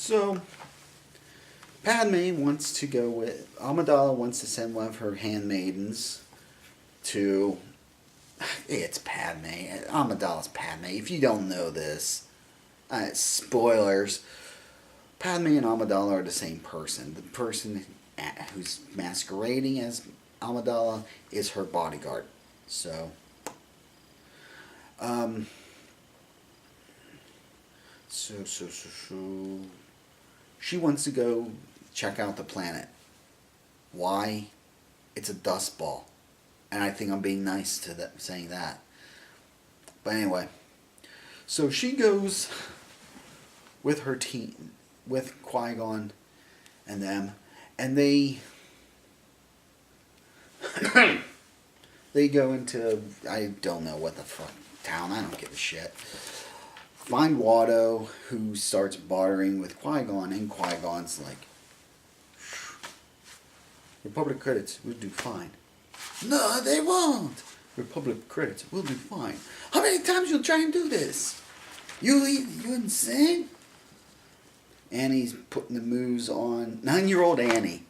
So, Padme wants to go with. Amidala wants to send one of her handmaidens to. It's Padme. Amidala's Padme. If you don't know this, spoilers. Padme and Amidala are the same person. The person who's masquerading as Amidala is her bodyguard. So, um, so, she wants to go check out the planet. Why? It's a dust ball. And I think I'm being nice to that, saying that. But anyway. So she goes with her team, with Qui-Gon and them. And they they go into, I don't know what the fuck, town. I don't give a shit. Find Watto, who starts bartering with Qui-Gon, and Qui-Gon's like, Republic credits will do fine. No, they won't. Republic credits will do fine. How many times you'll try and do this? You insane? Annie's putting the moves on 9-year-old Annie.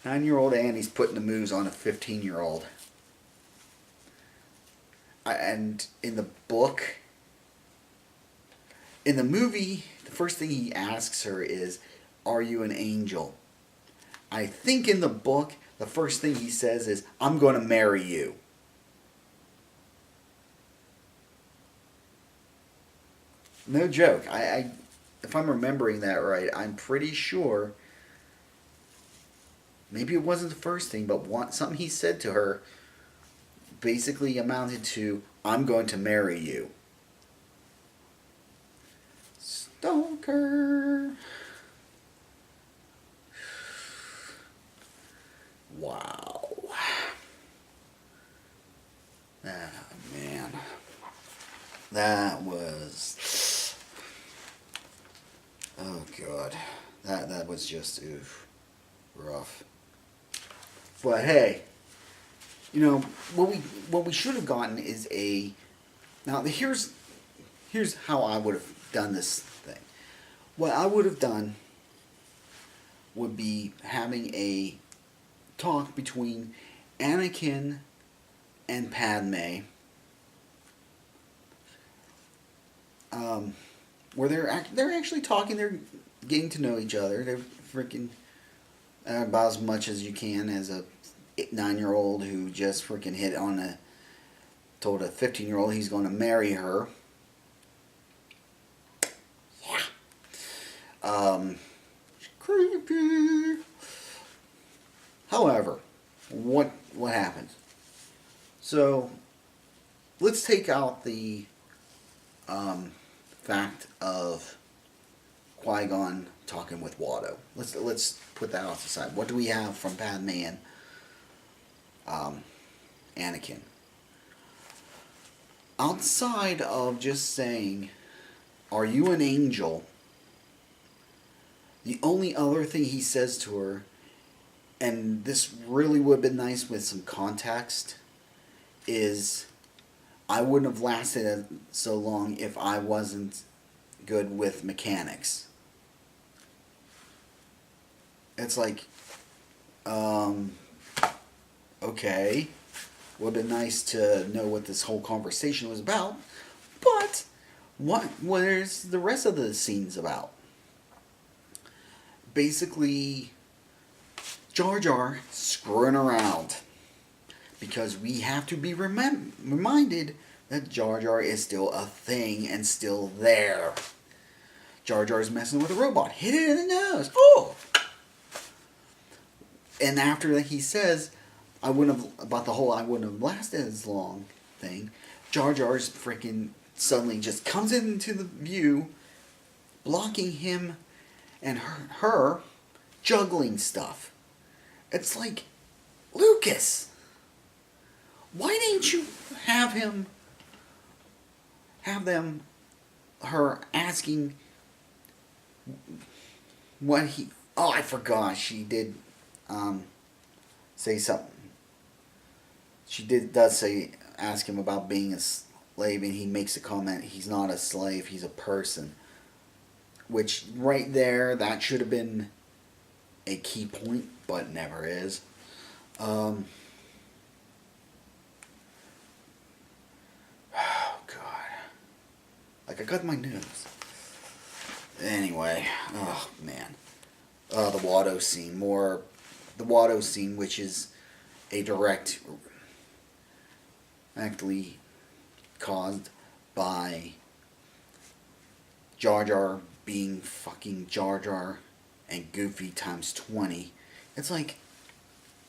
9-year-old Annie's putting the moves on a 15-year-old. And in the book, in the movie, the first thing he asks her is, "Are you an angel?" I think in the book, the first thing he says is, "I'm going to marry you." No joke. If I'm remembering that right, I'm pretty sure. Maybe it wasn't the first thing, but something he said to her basically amounted to, "I'm going to marry you." Stalker. Wow. Ah, man. That was... Oh, God. That was just, oof, rough. But hey, what we should have gotten is a... Now, here's how I would have done this thing. What I would have done would be having a talk between Anakin and Padme, where they're actually talking. They're getting to know each other. They're freaking about as much as you can as a 9-year-old who just freaking told a 15-year-old he's going to marry her. Yeah. Creepy. However, what happens? So, let's take out the fact of Qui-Gon talking with Watto. Let's put that off the side. What do we have from Padme and Anakin? Outside of just saying, "Are you an angel?" The only other thing he says to her, and this really would have been nice with some context, is, "I wouldn't have lasted so long if I wasn't good with mechanics." It's like, okay, would have been nice to know what this whole conversation was about, but what is the rest of the scenes about? Basically, Jar Jar screwing around. Because we have to be reminded that Jar Jar is still a thing and still there. Jar Jar is messing with a robot. Hit it in the nose. Oh! And after that he says, I wouldn't have lasted as long thing, Jar Jar's freaking suddenly just comes into the view, blocking him and her juggling stuff. It's like, Lucas, why didn't you have her asking what he... Oh, I forgot. She did say something. She does ask him about being a slave, and he makes a comment, he's not a slave, he's a person. which right there, that should have been a key point, but never is. Oh, God. Like, I got my nose. Anyway, oh, man. The Watto scene. The Watto scene, which is a direct, actually caused by Jar Jar being fucking Jar Jar and Goofy times 20. It's like,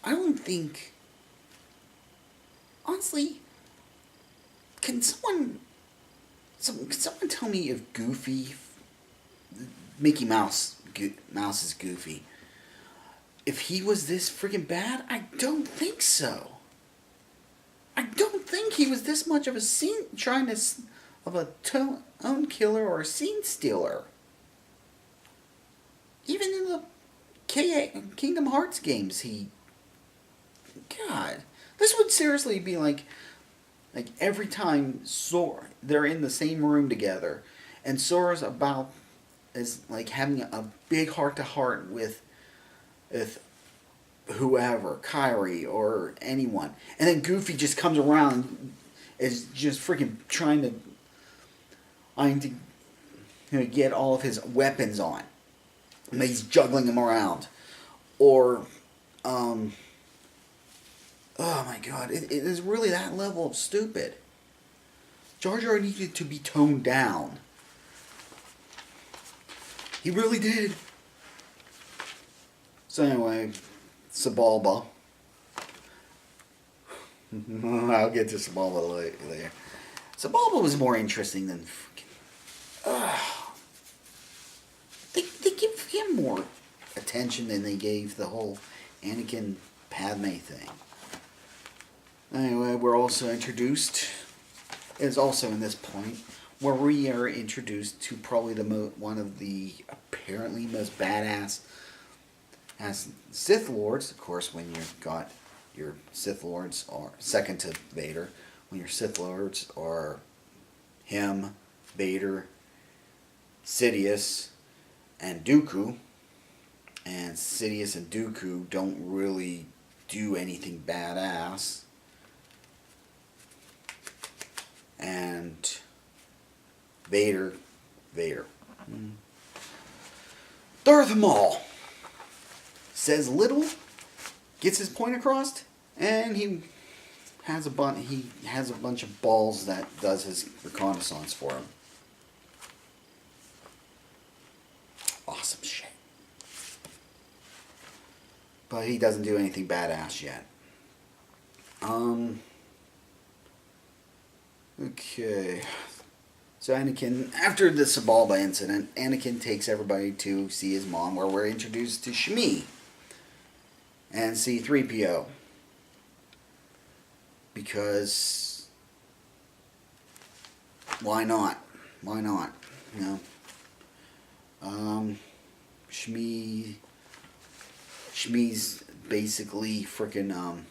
I don't think, honestly, can someone tell me if Goofy, Mickey Mouse is Goofy, if he was this freaking bad? I don't think so. I don't think he was this much of a tone killer or a scene stealer. Even in the Kingdom Hearts games, God, this would seriously be like every time they're in the same room together, and Sora's is like having a big heart-to-heart with whoever, Kyrie or anyone, and then Goofy just comes around, is just freaking trying to get all of his weapons on, and he's juggling them around, or oh my God, it is really that level of stupid. Jar Jar needed to be toned down. He really did. So anyway, Sebulba. I'll get to Sebulba later. Sebulba was more interesting than they give him more attention than they gave the whole Anakin Padme thing. Anyway, we're also introduced, it's also in this point, where we are introduced to probably one of the apparently most badass as Sith Lords. Of course, when you've got your Sith Lords are second to Vader, when your Sith Lords are him, Vader, Sidious, and Dooku, and Sidious and Dooku don't really do anything badass, and Vader. Darth Maul says little, gets his point across, and he has a bunch of balls that does his reconnaissance for him. Awesome shit. But he doesn't do anything badass yet. Okay. So Anakin, after the Sebulba incident, Anakin takes everybody to see his mom, where we're introduced to Shmi and C-3PO. Because why not? Why not? You know? Shmi's basically frickin'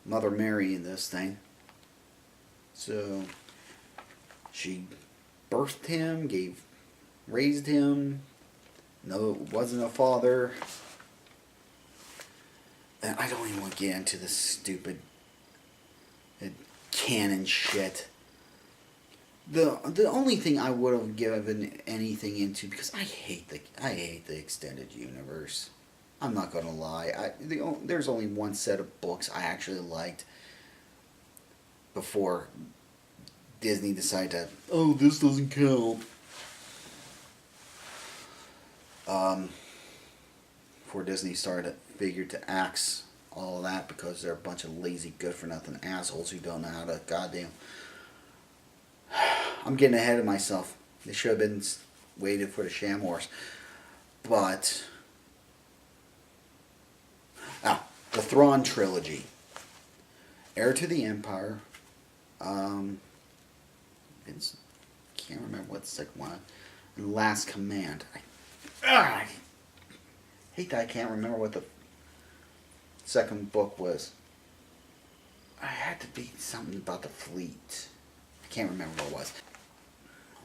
Mother Mary in this thing. So she birthed him, raised him. No, it wasn't a father. And I don't even want to get into this stupid canon shit. The only thing I would have given anything into, because I hate the extended universe. I'm not gonna lie. There's only one set of books I actually liked before Disney decided to, oh, this doesn't count. Before Disney figured to axe all of that, because they're a bunch of lazy, good-for-nothing assholes who don't know how to goddamn. I'm getting ahead of myself. They should have been waited for the Sham Wars. But the Thrawn trilogy. Heir to the Empire. Can't remember what the second one. And Last Command. I hate that I can't remember what the second book was. I had to be something about the fleet. I can't remember what it was.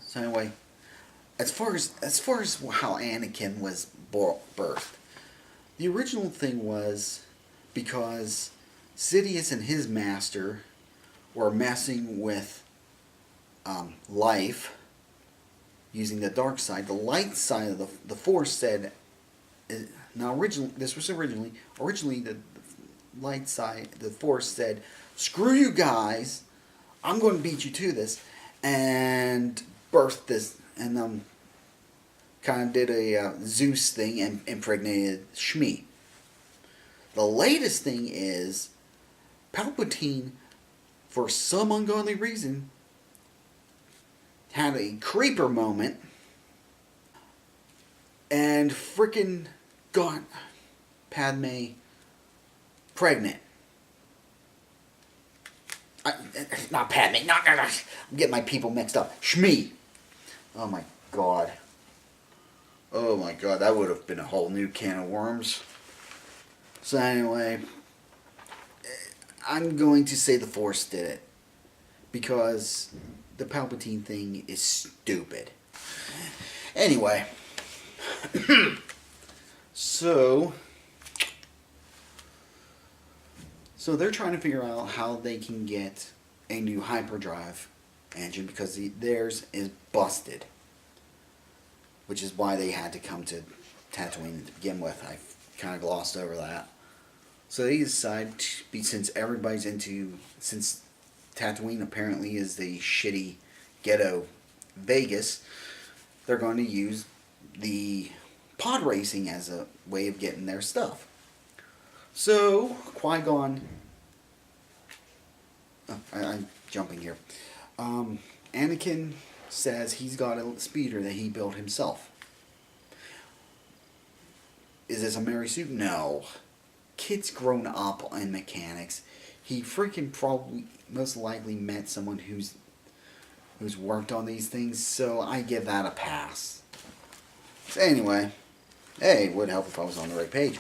So anyway, as far as how Anakin was birthed, the original thing was because Sidious and his master were messing with life using the dark side. The light side of the Force said, now originally the light side, the Force said, screw you guys, I'm going to beat you to this, and birthed this, and kind of did a Zeus thing and impregnated Shmi. The latest thing is Palpatine, for some ungodly reason, had a creeper moment and frickin' got Padme pregnant. Not Padme. I'm getting my people mixed up. Shmi. Oh my god. Oh my god, that would have been a whole new can of worms. So anyway, I'm going to say the Force did it. Because the Palpatine thing is stupid. Anyway. So they're trying to figure out how they can get a new hyperdrive engine because theirs is busted. Which is why they had to come to Tattooine to begin with. I kind of glossed over that. So they decide, since Tattooine apparently is the shitty ghetto Vegas, they're going to use the pod racing as a way of getting their stuff. So, Qui-Gon... I'm jumping here. Anakin says he's got a speeder that he built himself. Is this a Mary Sue? No. Kid's grown up in mechanics. He freaking probably, most likely met someone who's worked on these things, so I give that a pass. So anyway, hey, it would help if I was on the right page.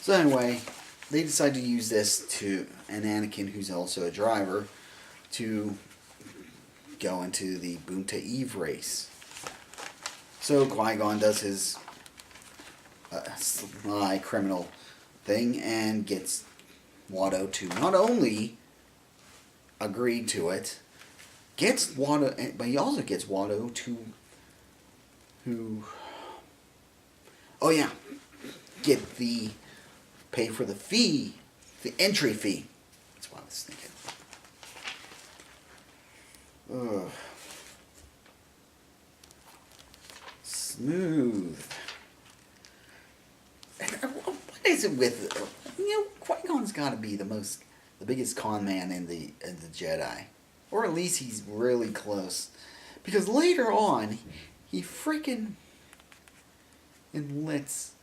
So anyway, they decide to use this to, and Anakin, who's also a driver, to go into the Boonta Eve race. So Qui-Gon does his sly criminal thing and gets Watto to not only agree to it, but he also gets Watto to pay for the fee, the entry fee. That's what I was thinking. Ugh. Smooth. What is it with, Qui-Gon's got to be the biggest con man in the Jedi, or at least he's really close, because later on, he freaking enlists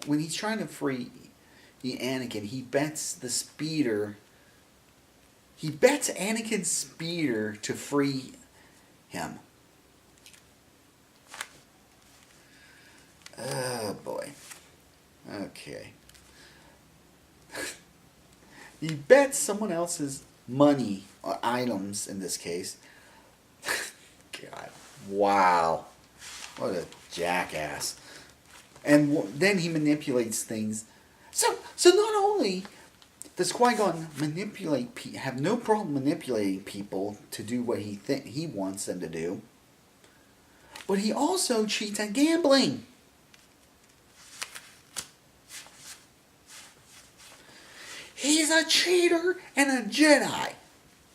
when he's trying to free the Anakin, he bets the speeder. He bets Anakin's speeder to free him. Oh boy. Okay. He bets someone else's money, or items in this case. God. Wow. What a jackass. And then he manipulates things. So not only does Qui-Gon have no problem manipulating people to do what he wants them to do, but he also cheats at gambling. He's a cheater and a Jedi.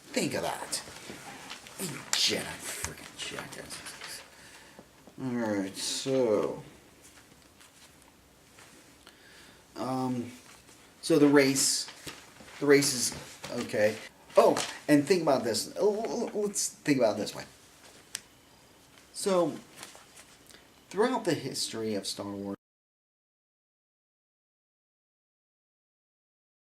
Think of that. Jedi, freaking jackass. Alright, so... So the race is okay. Oh, and think about this. Let's think about it this way. So, throughout the history of Star Wars,